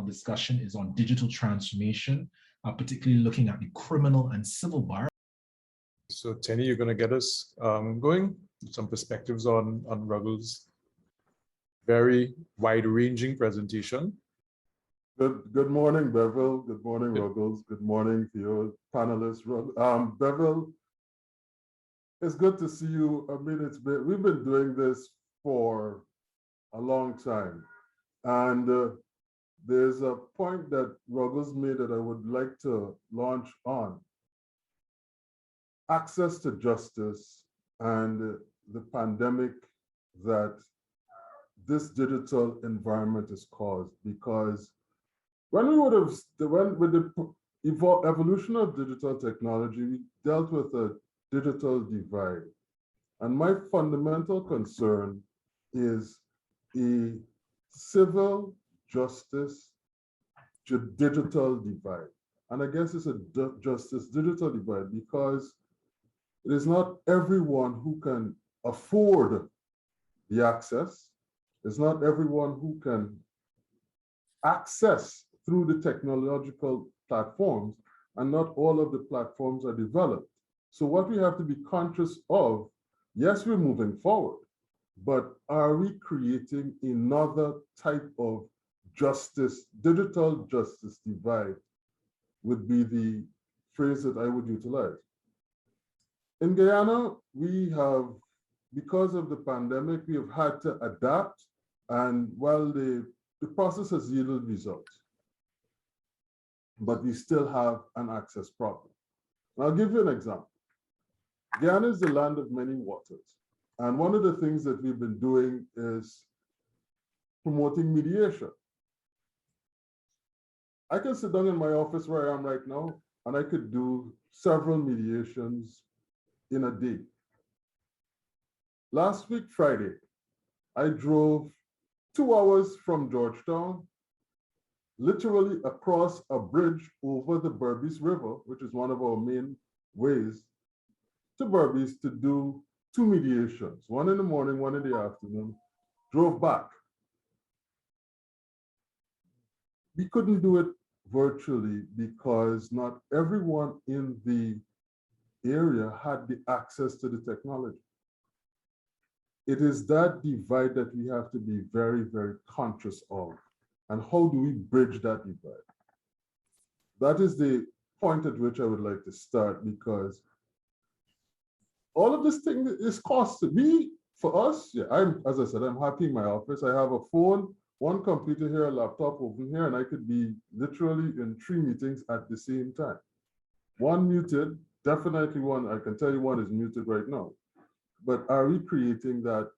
discussion is on digital transformation, particularly looking at the criminal and civil bar. So Teni, you're going to get us going, some perspectives on Ruggles' very wide-ranging presentation. Good morning, Bevil. Good morning, Ruggles. Good morning to your panelists. Bevil, it's good to see you. I mean, we've been doing this for a long time. And there's a point that Ruggles made that I would like to launch on. Access to justice and the pandemic that this digital environment has caused. Because with the evolution of digital technology, we dealt with a digital divide. And my fundamental concern is a civil justice to digital divide. And I guess it's a justice digital divide because it is not everyone who can afford the access. It's not everyone who can access through the technological platforms, and not all of the platforms are developed. So what we have to be conscious of, yes, we're moving forward, but are we creating another type of justice, digital justice divide would be the phrase that I would utilize. In Guyana, we have, because of the pandemic, we have had to adapt, and while the process has yielded results, but we still have an access problem. And I'll give you an example. Guyana is the land of many waters. And one of the things that we've been doing is promoting mediation. I can sit down in my office where I am right now, and I could do several mediations in a day. Last week, Friday, I drove 2 hours from Georgetown, literally across a bridge over the Berbice River, which is one of our main ways, to Berbice to do 2 mediations, one in the morning, one in the afternoon, drove back. We couldn't do it virtually because not everyone in the area had the access to the technology. It is that divide that we have to be very, very conscious of. And how do we bridge that divide? That is the point at which I would like to start, because all of this thing is costing me, for us, yeah, as I said, I'm happy in my office. I have a phone, 1 computer here, a laptop over here, and I could be literally in 3 meetings at the same time. 1 muted, definitely 1, I can tell you 1 is muted right now. But are we creating that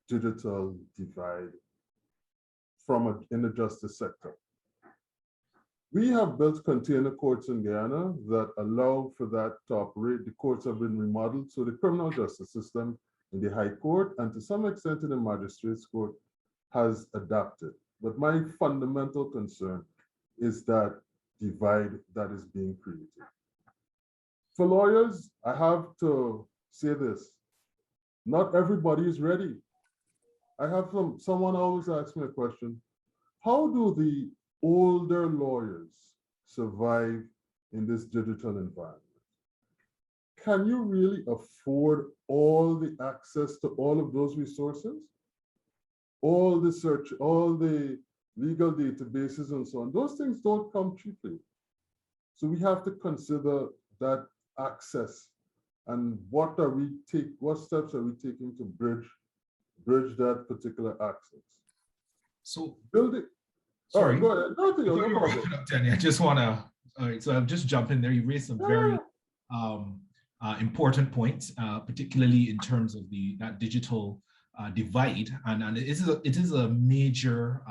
digital divide in the justice sector? We have built container courts in Guyana that allow for that to operate. The courts have been remodeled, so the criminal justice system in the High Court and to some extent in the Magistrates Court has adapted. But my fundamental concern is that divide that is being created. For lawyers, I have to say this. Not everybody is ready. I have someone always asks me a question. How do the older lawyers survive in this digital environment? Can you really afford all the access to all of those resources? All the search, all the legal databases and so on. Those things don't come cheaply. So we have to consider that access and what steps are we taking to bridge that particular access? So building. Sorry, go ahead. No, Teni, I just want to. All right, so I'll just jump in there. You raised some very important points, particularly in terms of that digital divide, and it is a major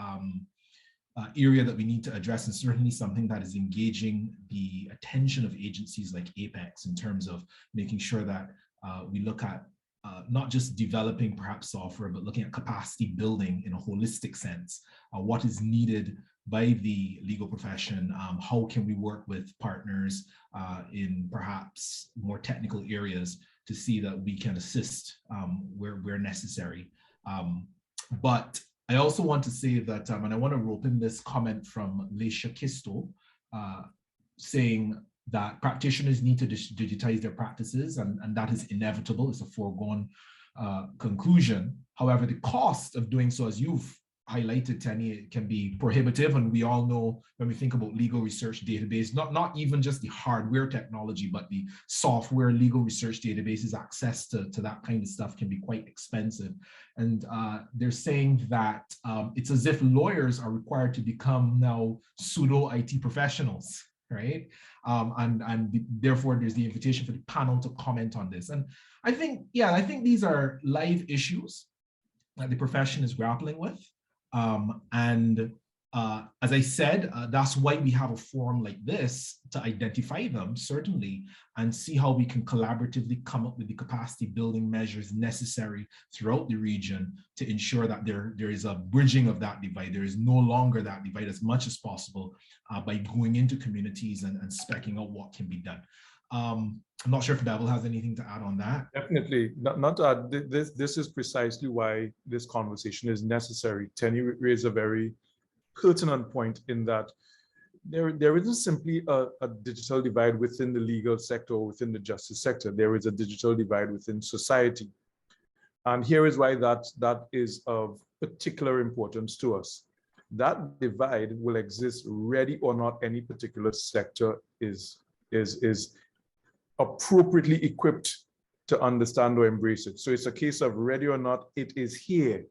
area that we need to address, and certainly something that is engaging the attention of agencies like Apex in terms of making sure that we look at not just developing perhaps software, but looking at capacity building in a holistic sense. What is needed by the legal profession? How can we work with partners in perhaps more technical areas to see that we can assist where necessary? But I also want to say that, and I want to rope in this comment from Leisha Kisto, saying that practitioners need to digitize their practices, and that is inevitable. It's a foregone conclusion. However, the cost of doing so, as you've highlighted, Teni, it can be prohibitive. And we all know when we think about legal research database, not even just the hardware technology, but the software legal research databases, access to that kind of stuff can be quite expensive. And they're saying that it's as if lawyers are required to become now pseudo IT professionals, right? And therefore there's the invitation for the panel to comment on this. And I think these are live issues that the profession is grappling with. As I said, that's why we have a forum like this to identify them, certainly, and see how we can collaboratively come up with the capacity building measures necessary throughout the region to ensure that there is a bridging of that divide. There is no longer that divide as much as possible by going into communities and specking out what can be done. I'm not sure if Bevil has anything to add on that. Definitely, not to add, this is precisely why this conversation is necessary. Teni raised a very pertinent point in that there isn't simply a digital divide within the legal sector or within the justice sector. There is a digital divide within society. And here is why that is of particular importance to us. That divide will exist ready or not any particular sector is appropriately equipped to understand or embrace it. So it's a case of ready or not, it is here.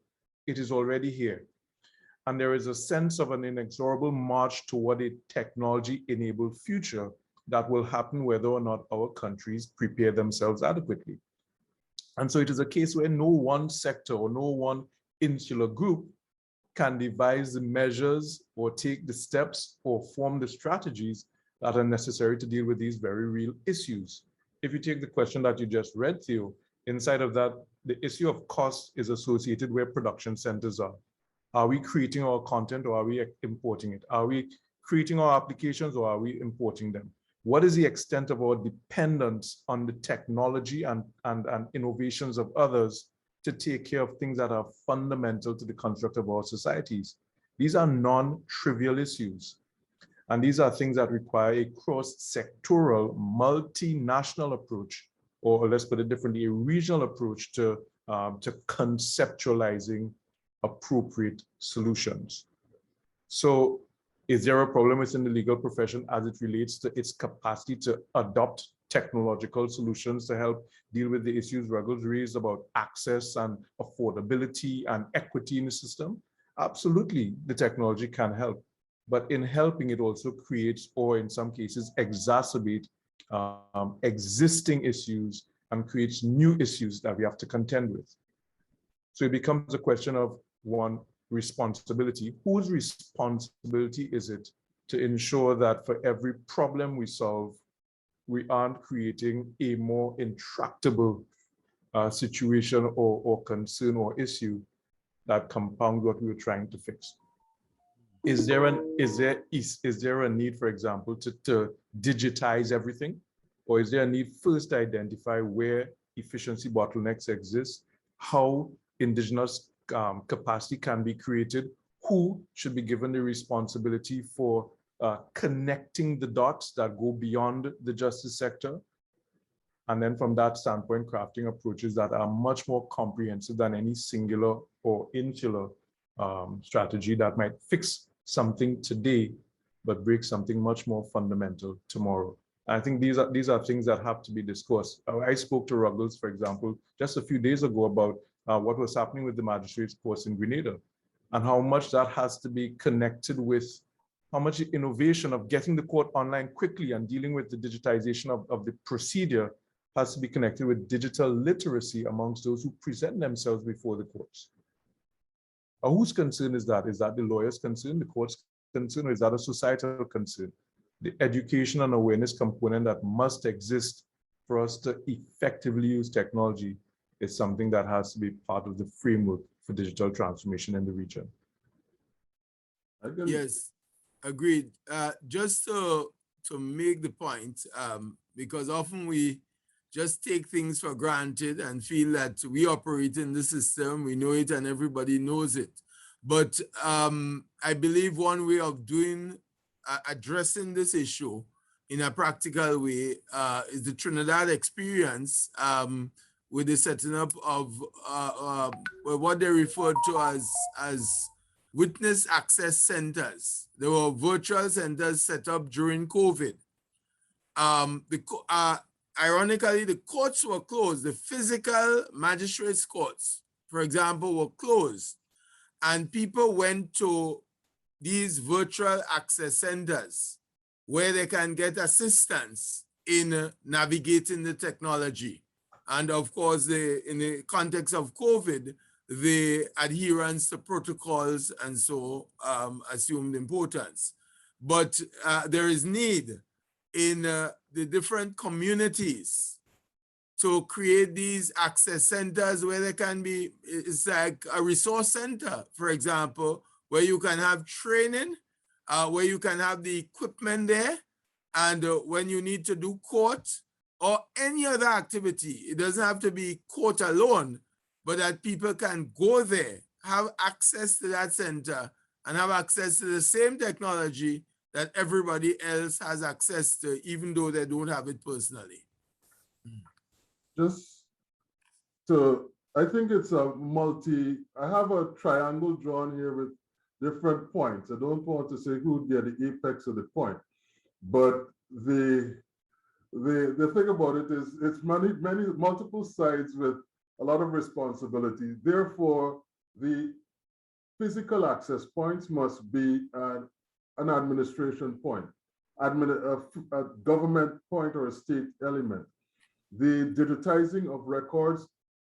It is already here. And there is a sense of an inexorable march toward a technology-enabled future that will happen whether or not our countries prepare themselves adequately. And so it is a case where no one sector or no one insular group can devise the measures or take the steps or form the strategies that are necessary to deal with these very real issues. If you take the question that you just read, Theo, inside of that, the issue of cost is associated where production centers are. Are we creating our content or are we importing it? Are we creating our applications or are we importing them? What is the extent of our dependence on the technology and innovations of others to take care of things that are fundamental to the construct of our societies? These are non-trivial issues. And these are things that require a cross-sectoral, multinational approach, or let's put it differently, a regional approach to conceptualizing appropriate solutions. So is there a problem within the legal profession as it relates to its capacity to adopt technological solutions to help deal with the issues Ruggles raised about access and affordability and equity in the system? Absolutely, the technology can help. But in helping, it also creates, or in some cases, exacerbate existing issues and creates new issues that we have to contend with. So it becomes a question of, one, responsibility. Whose responsibility is it to ensure that for every problem we solve, we aren't creating a more intractable situation or concern or issue that compounds what we were trying to fix? Is there a need, for example, to digitize everything? Or is there a need first to identify where efficiency bottlenecks exist, how indigenous capacity can be created, who should be given the responsibility for connecting the dots that go beyond the justice sector? And then from that standpoint, crafting approaches that are much more comprehensive than any singular or insular strategy that might fix something today, but break something much more fundamental tomorrow. I think these are things that have to be discussed. I spoke to Ruggles, for example, just a few days ago about what was happening with the magistrates course in Grenada and how much that has to be connected with how much innovation of getting the court online quickly and dealing with the digitization of the procedure has to be connected with digital literacy amongst those who present themselves before the courts. Whose concern is that? Is that the lawyer's concern, the court's concern, or is that a societal concern? The education and awareness component that must exist for us to effectively use technology is something that has to be part of the framework for digital transformation in the region. Yes, agreed. Just to make the point, because often we just take things for granted and feel that we operate in the system, we know it and everybody knows it. But I believe one way of addressing this issue in a practical way is the Trinidad experience with the setting up of what they referred to as witness access centers. There were virtual centers set up during COVID. Ironically, the courts were closed. The physical magistrates courts, for example, were closed. And people went to these virtual access centers where they can get assistance in navigating the technology. And of course, in the context of COVID, the adherence to protocols and so assumed importance. But there is need in the different communities to create these access centers where there can be, it's like a resource center, for example, where you can have training, where you can have the equipment there, and when you need to do court or any other activity, it doesn't have to be court alone, but that people can go there, have access to that center, and have access to the same technology that everybody else has access to, even though they don't have it personally. Just to, I think it's a I have a triangle drawn here with different points. I don't want to say who would be at the apex of the point, but the thing about it is it's multiple sides with a lot of responsibility. Therefore, the physical access points must be an administration point, a government point or a state element. The digitizing of records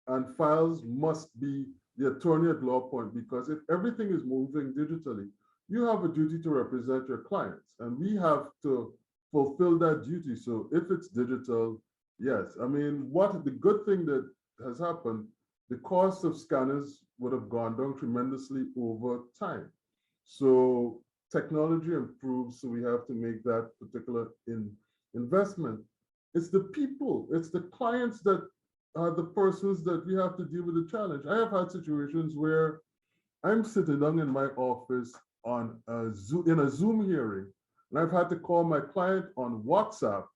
and files must be the attorney at law point, because if everything is moving digitally, you have a duty to represent your clients, and we have to fulfill that duty. So if it's digital, yes. I mean, the good thing that has happened, the cost of scanners would have gone down tremendously over time. So technology improves, so we have to make that particular investment. It's the people, it's the clients that are the persons that we have to deal with the challenge. I have had situations where I'm sitting down in my office on in a Zoom hearing, and I've had to call my client on WhatsApp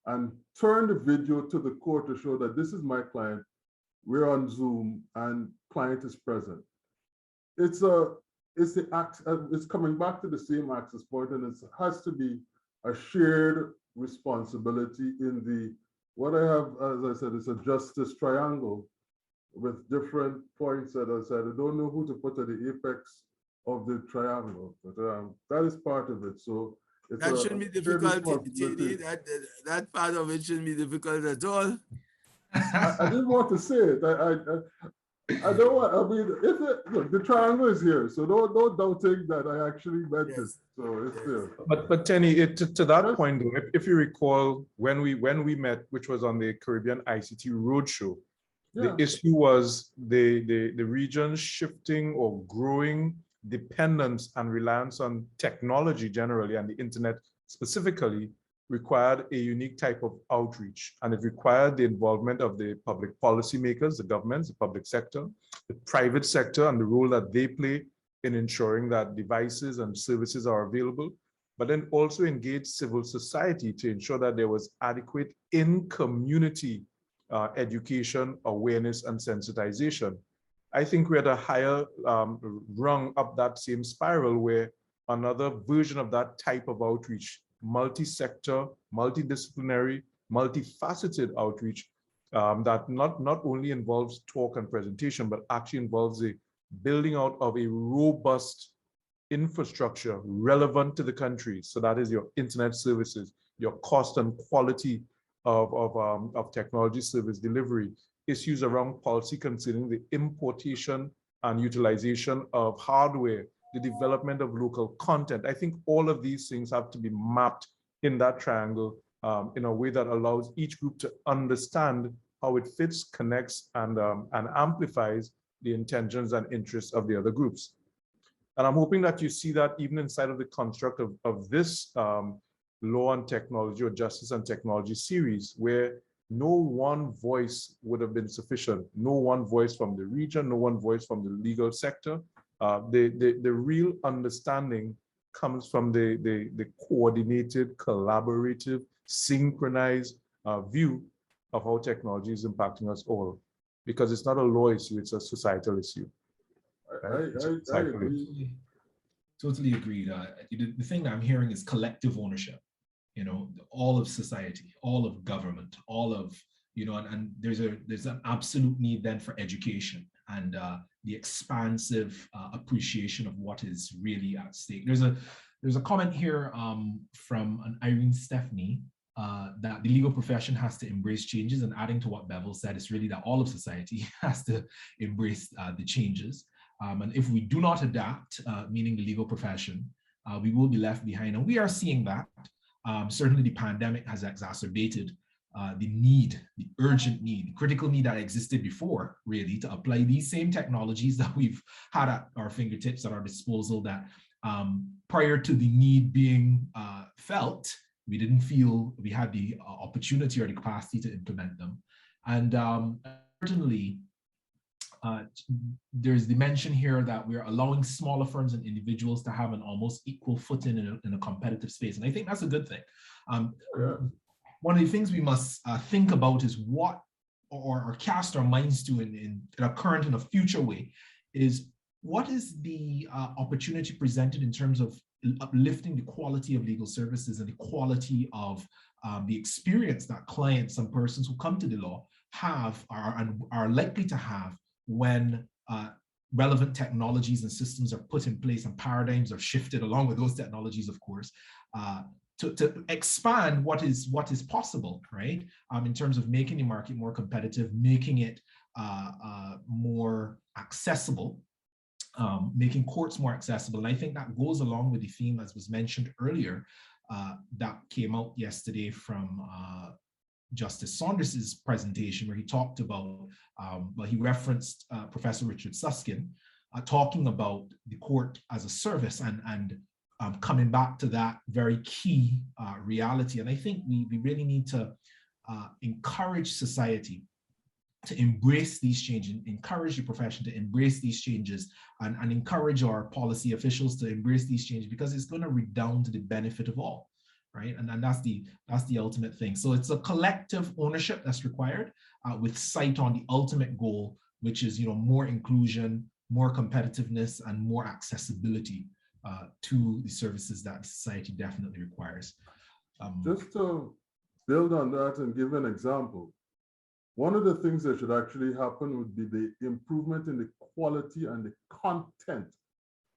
and turn the video to the court to show that this is my client, we're on Zoom, and client is present. It's coming back to the same access point, and it has to be a shared responsibility in the, what I have, as I said, is a justice triangle with different points that I said. I don't know who to put at the apex of the triangle, but that is part of it. So that shouldn't be difficult. That part of it shouldn't be difficult at all. I didn't want to say it. I don't want, I mean, look, the triangle is here, so don't doubting that I actually meant it. So it's there. But Teni, to that point, though, if you recall, when we met, which was on the Caribbean ICT Roadshow, the issue was the region's shifting or growing dependence and reliance on technology generally, and the internet specifically, required a unique type of outreach, and it required the involvement of the public policymakers, the governments, the public sector, the private sector, and the role that they play in ensuring that devices and services are available, but then also engage civil society to ensure that there was adequate in-community education, awareness, and sensitization. I think we're at a higher rung up that same spiral, where another version of that type of outreach, multi-sector, multidisciplinary, multifaceted outreach that not only involves talk and presentation, but actually involves the building out of a robust infrastructure relevant to the country. So that is your internet services, your cost and quality of technology service delivery, issues around policy concerning the importation and utilization of hardware, the development of local content. I think all of these things have to be mapped in that triangle in a way that allows each group to understand how it fits, connects, and amplifies the intentions and interests of the other groups. And I'm hoping that you see that even inside of the construct of this Law and Technology or Justice and Technology series, where no one voice would have been sufficient. No one voice from the region, no one voice from the legal sector. The real understanding comes from the coordinated, collaborative, synchronized view of how technology is impacting us all. Because it's not a law issue, it's a societal issue. I agree. Totally agreed. The thing that I'm hearing is collective ownership. All of society, all of government, all of, and there's an absolute need then for education and the expansive appreciation of what is really at stake. There's a comment here from an Irene Stephanie that the legal profession has to embrace changes, and adding to what Bevil said, it's really that all of society has to embrace the changes. And if we do not adapt, meaning the legal profession, we will be left behind. And we are seeing that. Certainly the pandemic has exacerbated the urgent need, the critical need that existed before, really, to apply these same technologies that we've had at our fingertips, at our disposal, that prior to the need being felt, we didn't feel we had the opportunity or the capacity to implement them. And certainly, there's the mention here that we're allowing smaller firms and individuals to have an almost equal footing in a competitive space. And I think that's a good thing. One of the things we must think about is what, or cast our minds to in a current and a future way, is what is the opportunity presented in terms of uplifting the quality of legal services and the quality of the experience that clients and persons who come to the law are likely to have when relevant technologies and systems are put in place and paradigms are shifted along with those technologies, of course, to expand what is possible, right? In terms of making the market more competitive, making it more accessible, making courts more accessible. And I think that goes along with the theme, as was mentioned earlier, that came out yesterday from Justice Saunders's presentation, where he talked about, he referenced Professor Richard Susskind talking about the court as a service and coming back to that very key reality. And I think we really need to encourage society to embrace these changes, encourage the profession to embrace these changes, and encourage our policy officials to embrace these changes, because it's going to redound to the benefit of all. Right, and that's the ultimate thing. So it's a collective ownership that's required, with sight on the ultimate goal, which is more inclusion, more competitiveness, and more accessibility to the services that society definitely requires. Just to build on that and give an example, one of the things that should actually happen would be the improvement in the quality and the content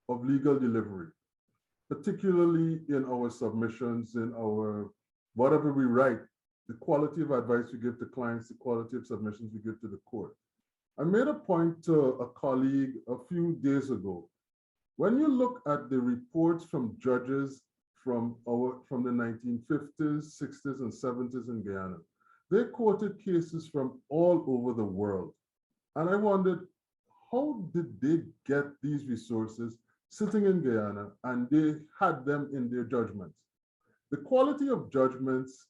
of legal delivery, particularly in our submissions, in our, whatever we write, the quality of advice we give to clients, the quality of submissions we give to the court. I made a point to a colleague a few days ago. When you look at the reports from judges from the 1950s, 60s, and 70s in Guyana, they quoted cases from all over the world. And I wondered, how did they get these resources sitting in Guyana, and they had them in their judgments? The quality of judgments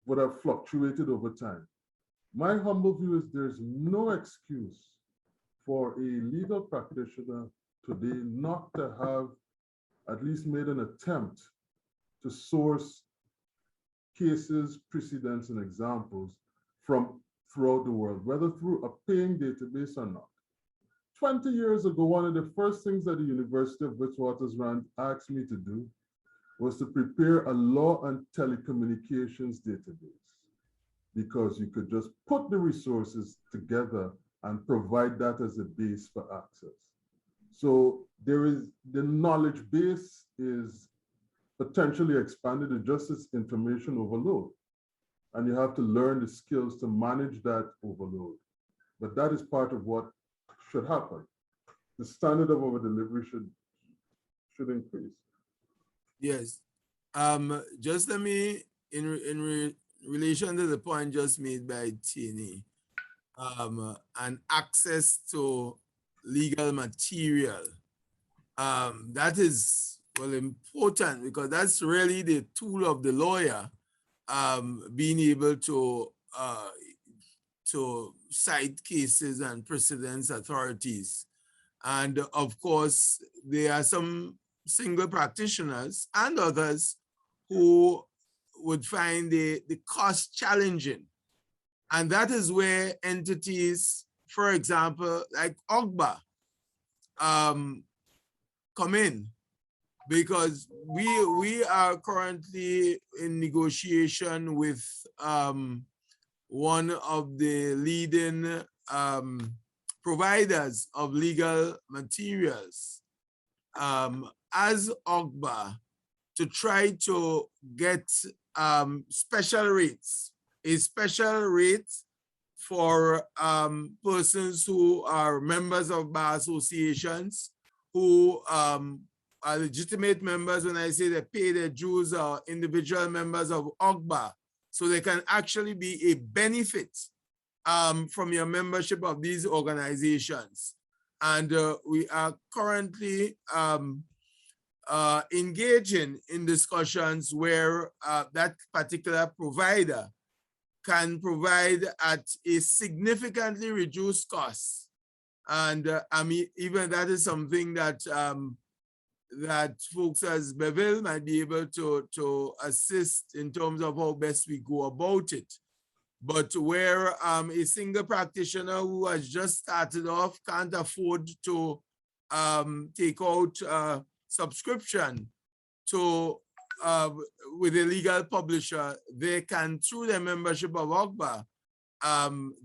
would have fluctuated over time. My humble view is there's no excuse for a legal practitioner today not to have at least made an attempt to source cases, precedents, and examples from throughout the world, whether through a paying database or not. 20 years ago, one of the first things that the University of Witwatersrand asked me to do was to prepare a law and telecommunications database, because you could just put the resources together and provide that as a base for access. So the knowledge base is potentially expanded to just its information overload. And you have to learn the skills to manage that overload. But that is part of what should happen. The standard of our delivery should increase. Yes. Just let me, in relation to the point just made by Teni, and access to legal material, that is, well, important, because that's really the tool of the lawyer, being able to cite cases and precedents authorities, And of course, there are some single practitioners and others who would find the cost challenging. And that is where entities, for example, like OGBA, come in, because we are currently in negotiation with one of the leading providers of legal materials as OGBA to try to get special rates, a special rate for persons who are members of bar associations, who are legitimate members. When I say they pay their dues, are individual members of OGBA, so they can actually be a benefit from your membership of these organizations. And we are currently engaging in discussions where that particular provider can provide at a significantly reduced cost. And I mean, even that is something that that folks as Bevil might be able to assist in terms of how best we go about it. But where a single practitioner who has just started off can't afford to take out subscription to with a legal publisher, they can, through their membership of OGBA,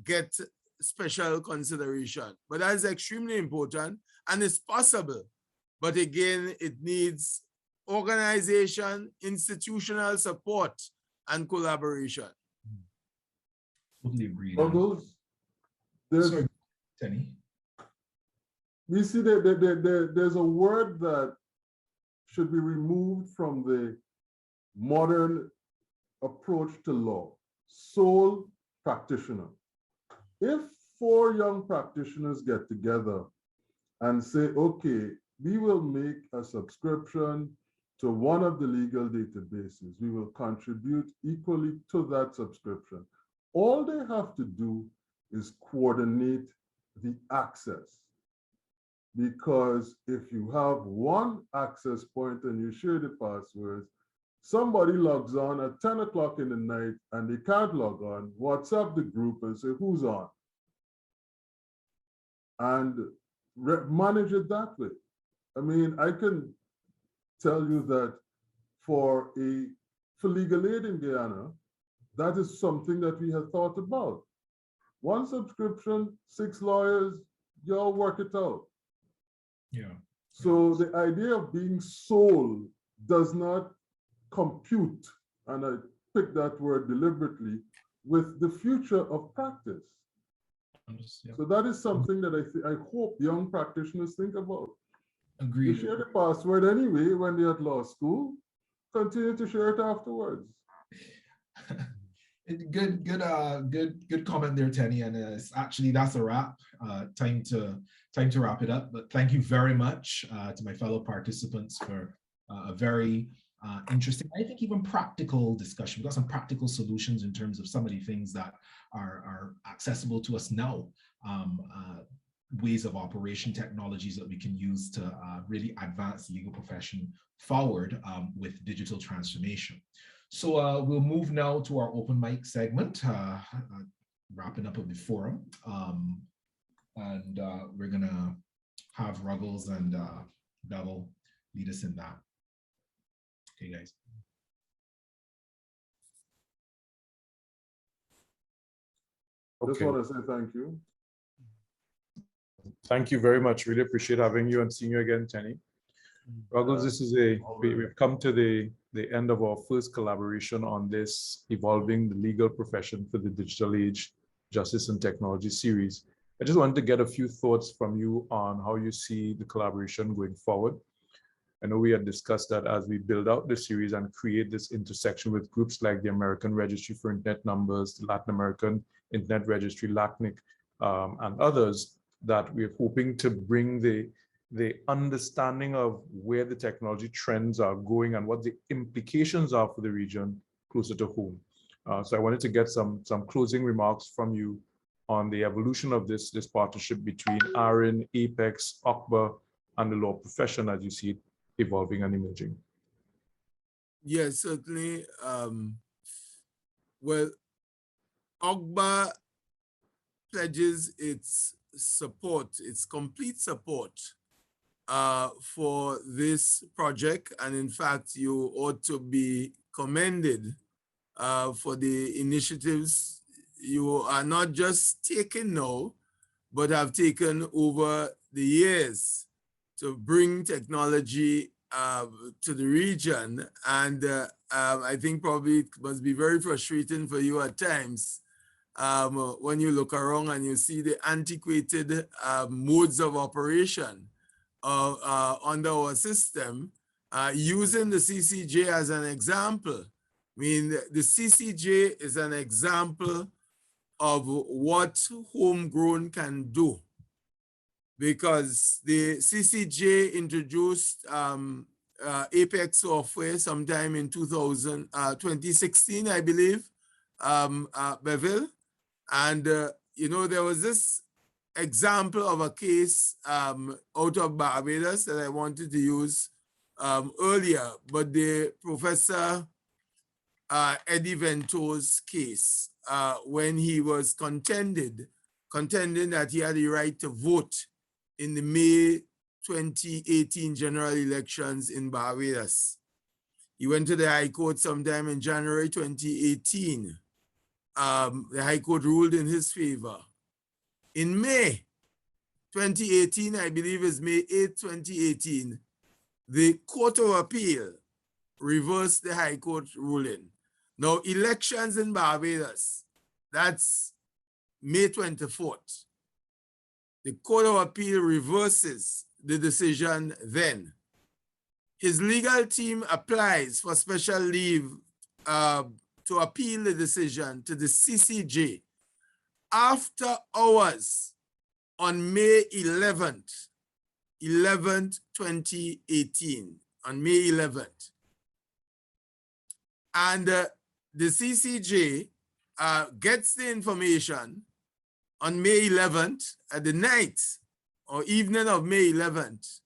get special consideration. But that is extremely important, and it's possible. But again, it needs organization, institutional support, and collaboration. Totally agreed. Ruggles, there's, Sorry, Teni. we see that there's a word that should be removed from the modern approach to law: sole practitioner. If 4 young practitioners get together and say, okay, we will make a subscription to one of the legal databases, we will contribute equally to that subscription. All they have to do is coordinate the access. Because if you have one access point and you share the passwords, somebody logs on at 10 o'clock in the night and they can't log on, WhatsApp the group and say, who's on? And manage it that way. I mean, I can tell you that for legal aid in Guyana, that is something that we have thought about. One subscription, 6 lawyers, y'all work it out. Yeah. So the idea of being sole does not compute, and I pick that word deliberately, with the future of practice. Yeah. So that is something that I hope young practitioners think about. Agreed. They share the password anyway when they're at law school, continue to share it afterwards. Good comment there, Teni. And it's actually, that's a wrap. Time to wrap it up. But thank you very much to my fellow participants for a very interesting, I think even practical discussion. We got some practical solutions in terms of some of the things that are accessible to us now. Ways of operation, technologies that we can use to really advance the legal profession forward with digital transformation. So we'll move now to our open mic segment, wrapping up of the forum. And we're gonna have Ruggles and Bevil lead us in that. Okay, guys. I just want to say thank you. Thank you very much. Really appreciate having you and seeing you again, Teni. Ruggles, this is we've come to the end of our first collaboration on this Evolving the Legal Profession for the Digital Age, Justice and Technology series. I just wanted to get a few thoughts from you on how you see the collaboration going forward. I know we had discussed that as we build out the series and create this intersection with groups like the American Registry for Internet Numbers, the Latin American Internet Registry, LACNIC, and others, that we're hoping to bring the understanding of where the technology trends are going and what the implications are for the region closer to home. So I wanted to get some closing remarks from you on the evolution of this partnership between ARIN, Apex, OCBA, and the law profession as you see it evolving and emerging? Yes, certainly. Well, OCBA pledges its support, its complete support for this project. And in fact, you ought to be commended for the initiatives you are not just taking now, but have taken over the years to bring technology to the region. And I think probably it must be very frustrating for you at times when you look around and you see the antiquated modes of operation under our system, using the CCJ as an example. I mean, the CCJ is an example of what homegrown can do, because the CCJ introduced Apex software sometime in 2016, I believe, Bevil. And, you know, there was this example of a case out of Barbados that I wanted to use earlier, but the Professor Eddie Vento's case, when he was contending that he had the right to vote in the May 2018 general elections in Barbados. He went to the High Court sometime in January 2018. The High Court ruled in his favor. In May 2018, I believe is May 8, 2018, the Court of Appeal reversed the High Court ruling. Now, elections in Barbados, that's May 24th. The Court of Appeal reverses the decision then. His legal team applies for special leave to appeal the decision to the CCJ. After hours on May 11th, 2018, on May 11th. And the CCJ gets the information on May 11th, at the night or evening of May 11th,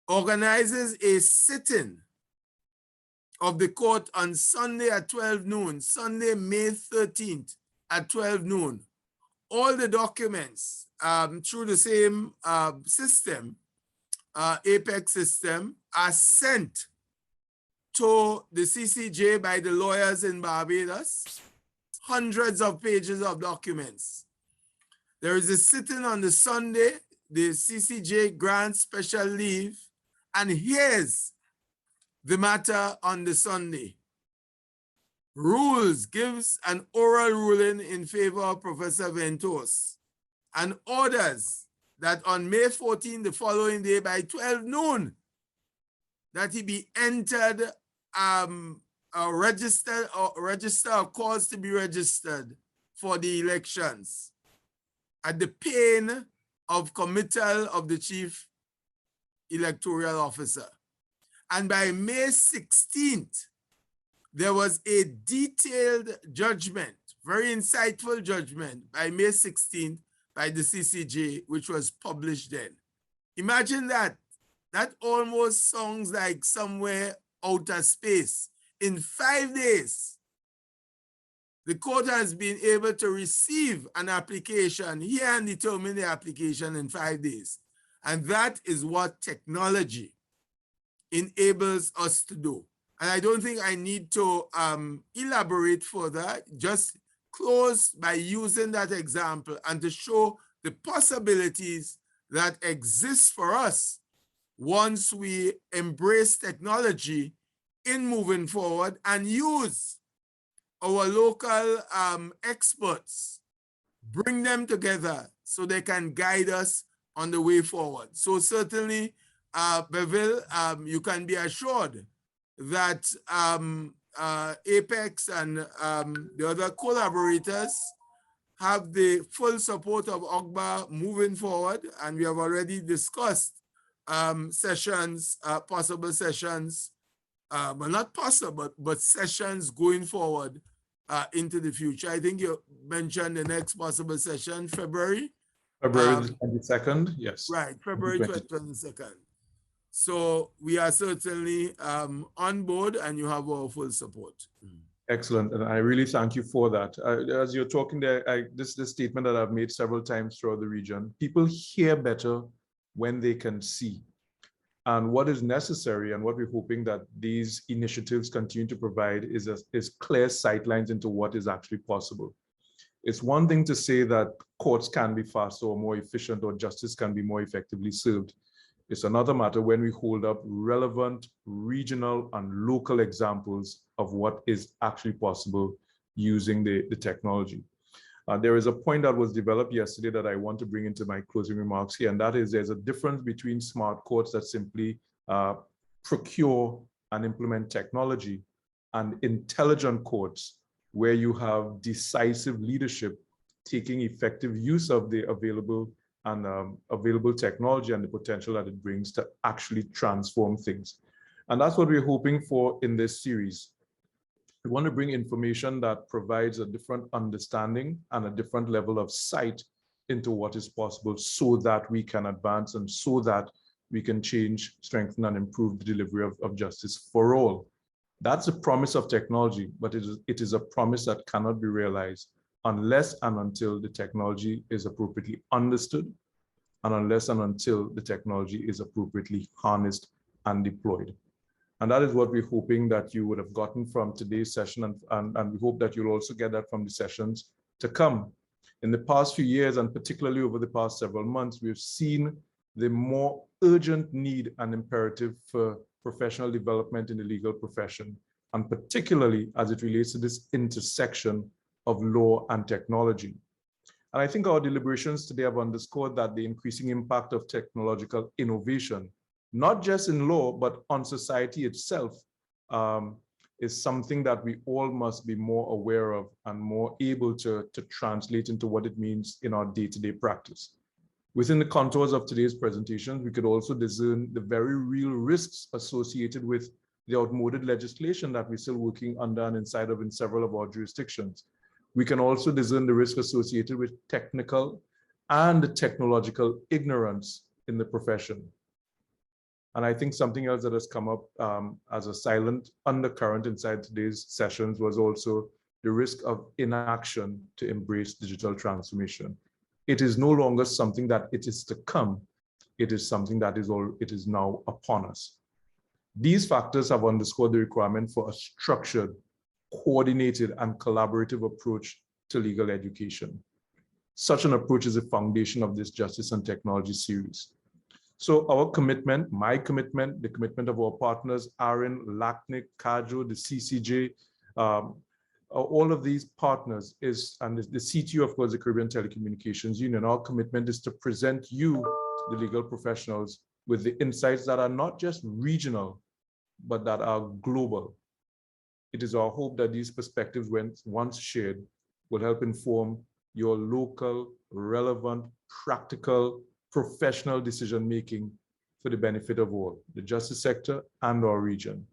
organizes a sit-in of the court on Sunday at 12 noon, Sunday, May 13th at 12 noon. All the documents through the same system, Apex system, are sent to the CCJ by the lawyers in Barbados, hundreds of pages of documents. There is a sitting on the Sunday, the CCJ grants special leave, and hears the matter on the Sunday. Rules, gives an oral ruling in favor of Professor Ventos, and orders that on May 14, the following day by 12 noon, that he be entered a register of cause to be registered for the elections at the pain of committal of the chief electoral officer. And by May 16th, there was a detailed judgment, very insightful judgment by May 16th by the CCJ, which was published then. Imagine that. That almost sounds like somewhere outer space. In 5 days, the court has been able to receive an application, hear and determine the application in 5 days. And that is what technology enables us to do. And I don't think I need to elaborate further, just close by using that example and to show the possibilities that exist for us once we embrace technology in moving forward and use our local experts, bring them together so they can guide us on the way forward. So certainly, Bevil, you can be assured that Apex and the other collaborators have the full support of OCBA moving forward, and we have already discussed sessions, possible sessions, well, not possible, but sessions going forward into the future. I think you mentioned the next possible session, February. February the 22nd, yes. Right, February 22nd. So we are certainly on board, and you have our full support. Excellent, and I really thank you for that. As you're talking there, this statement that I've made several times throughout the region, people hear better when they can see. And what is necessary and what we're hoping that these initiatives continue to provide is clear sightlines into what is actually possible. It's one thing to say that courts can be faster or more efficient or justice can be more effectively served. It's another matter when we hold up relevant regional and local examples of what is actually possible using the technology. There is a point that was developed yesterday that I want to bring into my closing remarks here, and that is there's a difference between smart courts that simply procure and implement technology and intelligent courts where you have decisive leadership taking effective use of the available technology and the potential that it brings to actually transform things. And that's what we're hoping for in this series. We want to bring information that provides a different understanding and a different level of sight into what is possible so that we can advance and so that we can change, strengthen, and improve the delivery of justice for all. That's a promise of technology, but it is a promise that cannot be realized unless and until the technology is appropriately understood and unless and until the technology is appropriately harnessed and deployed. And that is what we're hoping that you would have gotten from today's session, and we hope that you'll also get that from the sessions to come. In the past few years, and particularly over the past several months, we've seen the more urgent need and imperative for professional development in the legal profession, and particularly as it relates to this intersection of law and technology. And I think our deliberations today have underscored that the increasing impact of technological innovation, not just in law, but on society itself, is something that we all must be more aware of and more able to translate into what it means in our day-to-day practice. Within the contours of today's presentation, we could also discern the very real risks associated with the outmoded legislation that we're still working under and inside of in several of our jurisdictions. We can also discern the risk associated with technical and technological ignorance in the profession. And I think something else that has come up as a silent undercurrent inside today's sessions was also the risk of inaction to embrace digital transformation. It is no longer something that it is to come. It is something that it is now upon us. These factors have underscored the requirement for a structured, coordinated, and collaborative approach to legal education. Such an approach is the foundation of this Justice and Technology series. So our commitment, my commitment, the commitment of our partners, Aaron, LACNIC, CAJO, the CCJ, all of these partners and the CTU, of course, the Caribbean Telecommunications Union, our commitment is to present you, the legal professionals, with the insights that are not just regional, but that are global. It is our hope that these perspectives, when once shared, will help inform your local, relevant, practical, professional decision-making for the benefit of all, the justice sector and our region.